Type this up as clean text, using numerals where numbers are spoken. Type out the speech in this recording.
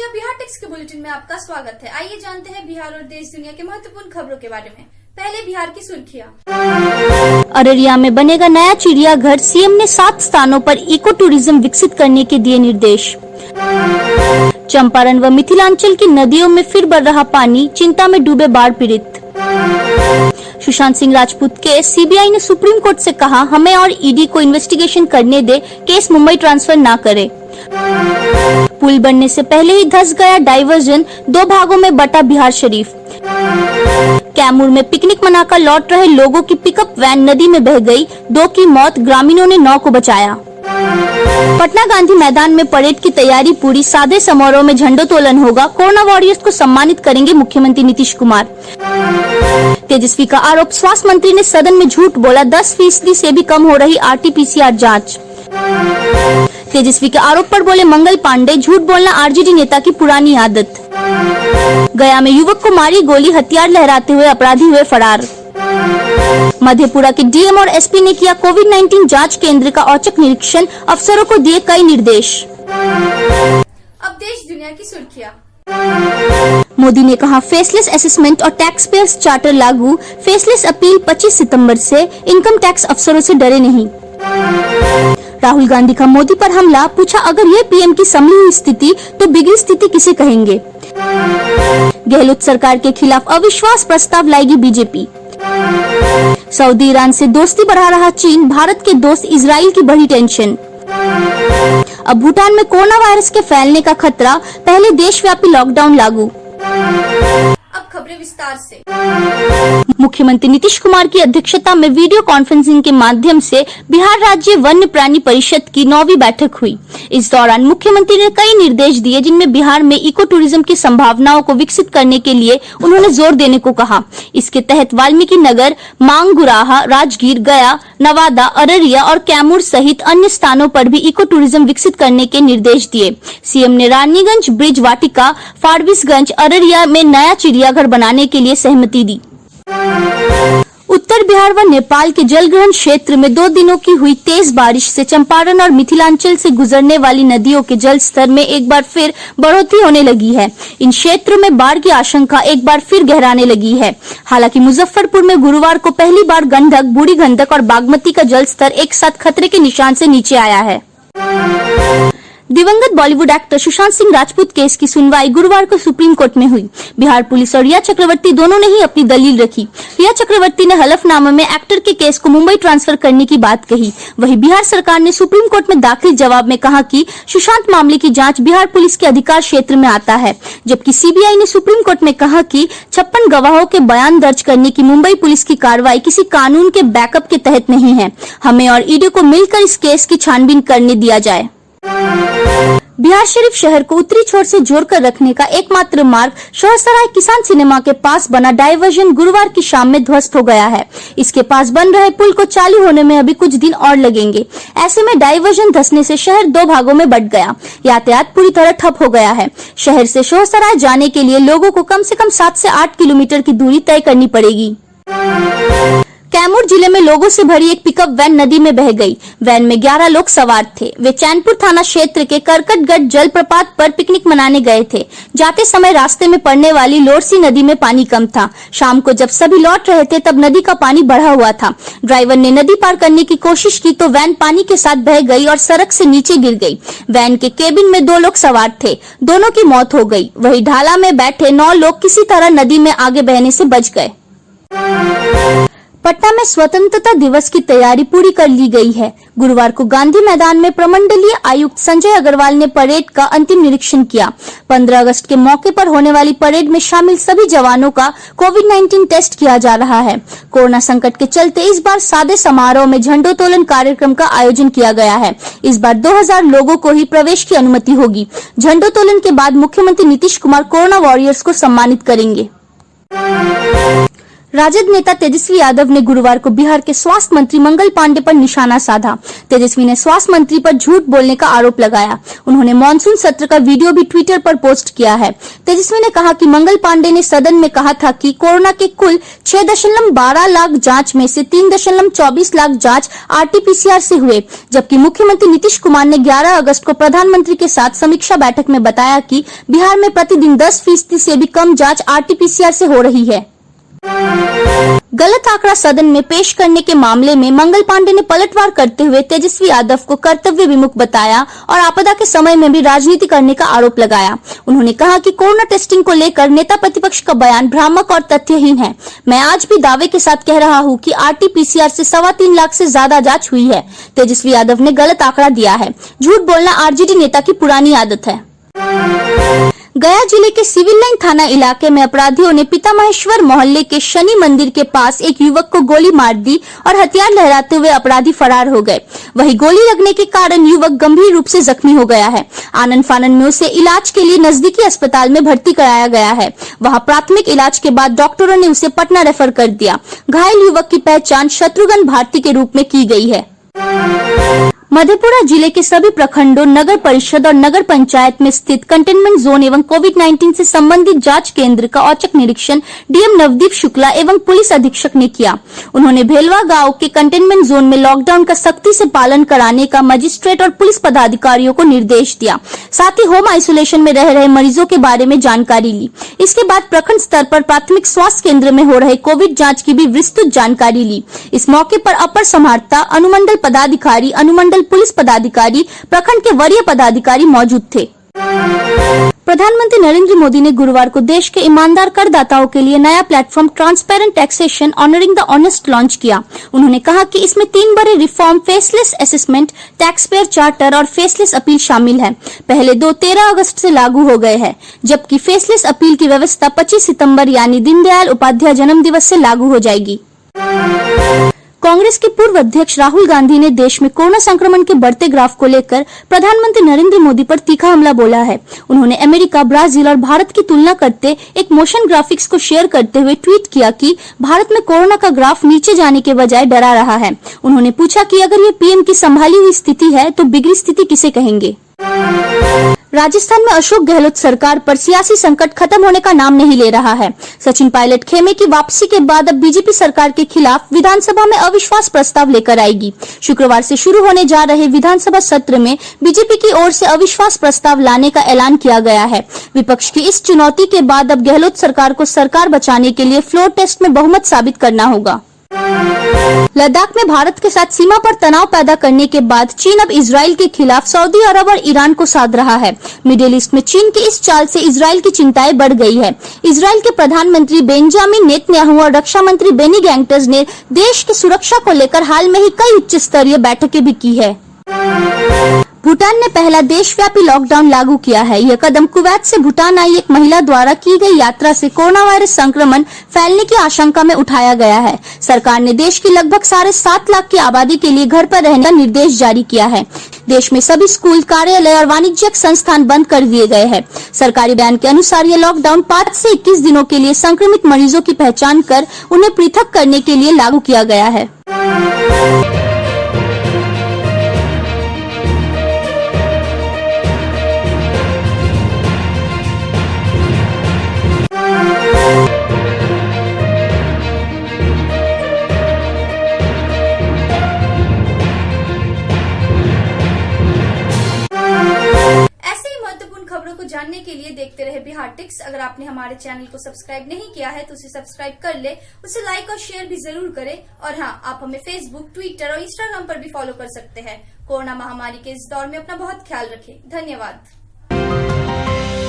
नमस्कार, बिहार टेक्स के बुलेटिन में आपका स्वागत है। आइए जानते हैं बिहार और देश दुनिया के महत्वपूर्ण खबरों के बारे में। पहले बिहार की सुर्खियां। अररिया में बनेगा नया चिड़ियाघर, सीएम ने 7 स्थानों पर इको टूरिज्म विकसित करने के दिए निर्देश। चंपारण व मिथिलांचल की नदियों में फिर बढ़ रहा पानी, चिंता में डूबे बाढ़ पीड़ित। सुशांत सिंह राजपूत केस, सीबीआई ने सुप्रीम कोर्ट से कहा हमें और ईडी को इन्वेस्टिगेशन करने दे, केस मुंबई ट्रांसफर न करे। पुल बनने से पहले ही धंस गया डाइवर्जन, 2 भागों में बटा बिहार शरीफ। कैमूर में पिकनिक मनाकर लौट रहे लोगों की पिकअप वैन नदी में बह गई, 2 की मौत, ग्रामीणों ने 9 को बचाया। पटना गांधी मैदान में परेड की तैयारी पूरी, सादे समारोह में झंडोत्तोलन होगा, कोरोना वॉरियर्स को सम्मानित करेंगे मुख्यमंत्री नीतीश कुमार। तेजस्वी का आरोप, स्वास्थ्य मंत्री ने सदन में झूठ बोला, 10% से भी कम हो रही RT-PCR जांच। तेजस्वी के आरोप पर बोले मंगल पांडे, झूठ बोलना आरजेडी नेता की पुरानी आदत। गया में युवक को मारी गोली, हथियार लहराते हुए अपराधी हुए फरार। मधेपुरा के डीएम और एसपी ने किया कोविड-19 जांच केंद्र का औचक निरीक्षण, अफसरों को दिए कई निर्देश। अब देश दुनिया की सुर्खियां। मोदी ने कहा फेसलेस असेसमेंट और टैक्स पेयर्स चार्टर लागू, फेसलेस अपील 25 सितंबर से, इनकम टैक्स अफसरों से डरे नहीं। राहुल गांधी का मोदी पर हमला, पूछा अगर ये पीएम की संभली हुई स्थिति तो बिगड़ी स्थिति किसे कहेंगे। गहलोत सरकार के खिलाफ अविश्वास प्रस्ताव लाएगी बीजेपी। सऊदी ईरान से दोस्ती बढ़ा रहा चीन, भारत के दोस्त इजराइल की बढ़ी टेंशन। अब भूटान में कोरोना वायरस के फैलने का खतरा, पहले देशव्यापी लॉकडाउन लागू। अब खबरें विस्तार से। मुख्यमंत्री नीतीश कुमार की अध्यक्षता में वीडियो कॉन्फ्रेंसिंग के माध्यम से बिहार राज्य वन्य प्राणी परिषद की 9वीं बैठक हुई। इस दौरान मुख्यमंत्री ने कई निर्देश दिए, जिनमें बिहार में इको टूरिज्म की संभावनाओं को विकसित करने के लिए उन्होंने जोर देने को कहा। इसके तहत वाल्मीकि नगर, मांगुराहा, राजगीर, गया, नवादा, अररिया और कैमूर सहित अन्य स्थानों पर भी इको टूरिज्म विकसित करने के निर्देश दिए। सीएम ने रानीगंज, ब्रिज वाटिका, फारबिसगंज, अररिया में नया चिड़ियाघर बनाने के लिए सहमति दी। उत्तर बिहार व नेपाल के जलग्रहण क्षेत्र में 2 दिनों की हुई तेज बारिश से चंपारण और मिथिलांचल से गुजरने वाली नदियों के जल स्तर में एक बार फिर बढ़ोतरी होने लगी है। इन क्षेत्रों में बाढ़ की आशंका एक बार फिर गहराने लगी है। हालांकि मुजफ्फरपुर में गुरुवार को पहली बार गंडक, बूढ़ी गंडक और बागमती का जल स्तर एक साथ खतरे के निशान से नीचे आया है। दिवंगत बॉलीवुड एक्टर सुशांत सिंह राजपूत केस की सुनवाई गुरुवार को सुप्रीम कोर्ट में हुई। बिहार पुलिस और रिया चक्रवर्ती दोनों ने ही अपनी दलील रखी। रिया चक्रवर्ती ने हलफनामे में एक्टर के केस को मुंबई ट्रांसफर करने की बात कही। वहीं बिहार सरकार ने सुप्रीम कोर्ट में दाखिल जवाब में कहा कि सुशांत मामले की जांच बिहार पुलिस के अधिकार क्षेत्र में आता है, जबकि सीबीआई ने सुप्रीम कोर्ट में कहा कि 56 गवाहों के बयान दर्ज करने की मुंबई पुलिस की कार्रवाई किसी कानून के बैकअप के तहत नहीं है। हमें और ईडी को मिलकर इस केस की छानबीन करने दिया जाए। बिहार शरीफ शहर को उत्तरी छोर से जोड़कर रखने का एकमात्र मार्ग शोहरसराय किसान सिनेमा के पास बना डाइवर्जन गुरुवार की शाम में ध्वस्त हो गया है। इसके पास बन रहे पुल को चालू होने में अभी कुछ दिन और लगेंगे। ऐसे में डाइवर्जन धंसने से शहर 2 भागों में बंट गया। यातायात पूरी तरह ठप हो गया है। शहर से शोहरसराय जाने के लिए लोगों को कम से कम 7 से 8 किलोमीटर की दूरी तय करनी पड़ेगी। कैमूर जिले में लोगों से भरी एक पिकअप वैन नदी में बह गई। वैन में 11 लोग सवार थे। वे चैनपुर थाना क्षेत्र के करकटगढ़ जलप्रपात पर पिकनिक मनाने गए थे। जाते समय रास्ते में पड़ने वाली लोरसी नदी में पानी कम था। शाम को जब सभी लौट रहे थे तब नदी का पानी बढ़ा हुआ था। ड्राइवर ने नदी पार करने की कोशिश की तो वैन पानी के साथ बह गई और सड़क से नीचे गिर गई। वैन के केबिन में 2 लोग सवार थे, दोनों की मौत हो गई। वहीं ढाला में बैठे 9 लोग किसी तरह नदी में आगे बहने से बच गए। पटना में स्वतंत्रता दिवस की तैयारी पूरी कर ली गई है। गुरुवार को गांधी मैदान में प्रमंडलीय आयुक्त संजय अग्रवाल ने परेड का अंतिम निरीक्षण किया। 15 अगस्त के मौके पर होने वाली परेड में शामिल सभी जवानों का कोविड-19 टेस्ट किया जा रहा है। कोरोना संकट के चलते इस बार सादे समारोह में झंडोत्तोलन कार्यक्रम का आयोजन किया गया है। इस बार 2000 लोगों को ही प्रवेश की अनुमति होगी। झंडोत्तोलन के बाद मुख्यमंत्री नीतीश कुमार कोरोना वॉरियर्स को सम्मानित करेंगे। राजद नेता तेजस्वी यादव ने गुरुवार को बिहार के स्वास्थ्य मंत्री मंगल पांडे पर निशाना साधा। तेजस्वी ने स्वास्थ्य मंत्री पर झूठ बोलने का आरोप लगाया। उन्होंने मानसून सत्र का वीडियो भी ट्विटर पर पोस्ट किया है। तेजस्वी ने कहा कि मंगल पांडे ने सदन में कहा था कि कोरोना के कुल 6.12 लाख जांच में से 3.24 लाख जांच RT-PCR से हुए, जबकि मुख्यमंत्री नीतीश कुमार ने 11 अगस्त को प्रधानमंत्री के साथ समीक्षा बैठक में बताया कि बिहार में प्रतिदिन 10% से भी कम जांच RT-PCR से हो रही है। गलत आंकड़ा सदन में पेश करने के मामले में मंगल पांडे ने पलटवार करते हुए तेजस्वी यादव को कर्तव्य विमुख बताया और आपदा के समय में भी राजनीति करने का आरोप लगाया। उन्होंने कहा कि कोरोना टेस्टिंग को लेकर नेता प्रतिपक्ष का बयान भ्रामक और तथ्यहीन है। मैं आज भी दावे के साथ कह रहा हूं कि RT-PCR से 3.25 लाख से ज्यादा जांच हुई है। तेजस्वी यादव ने गलत आंकड़ा दिया है। झूठ बोलना आरजेडी नेता की पुरानी आदत है। गया जिले के सिविल लाइन थाना इलाके में अपराधियों ने पिता महेश्वर मोहल्ले के शनि मंदिर के पास एक युवक को गोली मार दी और हथियार लहराते हुए अपराधी फरार हो गए। वहीं गोली लगने के कारण युवक गंभीर रूप से जख्मी हो गया है। आनन फानन में उसे इलाज के लिए नजदीकी अस्पताल में भर्ती कराया गया है। वहां प्राथमिक इलाज के बाद डॉक्टरों ने उसे पटना रेफर कर दिया। घायल युवक की पहचान शत्रुघ्न भारती के रूप में की गई है। मधेपुरा जिले के सभी प्रखंडों, नगर परिषद और नगर पंचायत में स्थित कंटेनमेंट जोन एवं कोविड-19 से संबंधित जांच केंद्र का औचक निरीक्षण डीएम नवदीप शुक्ला एवं पुलिस अधीक्षक ने किया। उन्होंने भेलवा गांव के कंटेनमेंट जोन में लॉकडाउन का सख्ती से पालन कराने का मजिस्ट्रेट और पुलिस पदाधिकारियों को निर्देश दिया। साथ ही होम आइसोलेशन में रह रहे मरीजों के बारे में जानकारी ली। इसके बाद प्रखंड स्तर पर प्राथमिक स्वास्थ्य केंद्र में हो रहे कोविड जाँच की भी विस्तृत जानकारी ली। इस मौके पर अपर समाहर्ता, अनुमंडल पदाधिकारी, अनुमंडल पुलिस पदाधिकारी, प्रखंड के वरीय पदाधिकारी मौजूद थे। प्रधानमंत्री नरेंद्र मोदी ने गुरुवार को देश के ईमानदार करदाताओं के लिए नया platform transparent taxation honouring the honest launch किया। उन्होंने कहा कि इसमें 3 बड़े reform, faceless assessment, tax payer charter और फेसलेस अपील शामिल है। पहले 13 अगस्त से लागू हो गए हैं, जबकि फेसलेस अपील की व्यवस्था 25 सितंबर यानी दीनदयाल उपाध्याय जन्म दिवस से लागू हो जाएगी। कांग्रेस के पूर्व अध्यक्ष राहुल गांधी ने देश में कोरोना संक्रमण के बढ़ते ग्राफ को लेकर प्रधानमंत्री नरेंद्र मोदी पर तीखा हमला बोला है। उन्होंने अमेरिका, ब्राजील और भारत की तुलना करते एक मोशन ग्राफिक्स को शेयर करते हुए ट्वीट किया कि भारत में कोरोना का ग्राफ नीचे जाने के बजाय डरा रहा है। उन्होंने पूछा कि अगर ये पीएम की संभाली हुई स्थिति है तो बिगड़ी स्थिति किसे कहेंगे। राजस्थान में अशोक गहलोत सरकार पर सियासी संकट खत्म होने का नाम नहीं ले रहा है। सचिन पायलट खेमे की वापसी के बाद अब बीजेपी सरकार के खिलाफ विधानसभा में अविश्वास प्रस्ताव लेकर आएगी। शुक्रवार से शुरू होने जा रहे विधानसभा सत्र में बीजेपी की ओर से अविश्वास प्रस्ताव लाने का ऐलान किया गया है। विपक्ष की इस चुनौती के बाद अब गहलोत सरकार को सरकार बचाने के लिए फ्लोर टेस्ट में बहुमत साबित करना होगा। लद्दाख में भारत के साथ सीमा पर तनाव पैदा करने के बाद चीन अब इजराइल के खिलाफ सऊदी अरब और ईरान को साध रहा है। मिडिल ईस्ट में चीन की इस चाल से इजराइल की चिंताएं बढ़ गई है। इजराइल के प्रधानमंत्री बेंजामिन नेतन्याहू और रक्षा मंत्री बेनी गैंटर्स ने देश की सुरक्षा को लेकर हाल में ही कई उच्च स्तरीय बैठकें भी की है। भूटान ने पहला देशव्यापी लॉकडाउन लागू किया है। यह कदम कुवैत से भूटान आई एक महिला द्वारा की गई यात्रा से कोरोना वायरस संक्रमण फैलने की आशंका में उठाया गया है। सरकार ने देश की लगभग 7.5 लाख की आबादी के लिए घर पर रहने का निर्देश जारी किया है। देश में सभी स्कूल, कार्यालय और वाणिज्यिक संस्थान बंद कर दिए गए हैं। सरकारी बयान के अनुसार यह लॉकडाउन 5 से 21 दिनों के लिए संक्रमित मरीजों की पहचान कर उन्हें पृथक करने के लिए लागू किया गया है। खबरों को जानने के लिए देखते रहे बिहार टिक्स। अगर आपने हमारे चैनल को सब्सक्राइब नहीं किया है तो उसे सब्सक्राइब कर ले, उसे लाइक और शेयर भी जरूर करें। और हाँ, आप हमें फेसबुक, ट्विटर और इंस्टाग्राम पर भी फॉलो कर सकते हैं। कोरोना महामारी के इस दौर में अपना बहुत ख्याल रखें। धन्यवाद।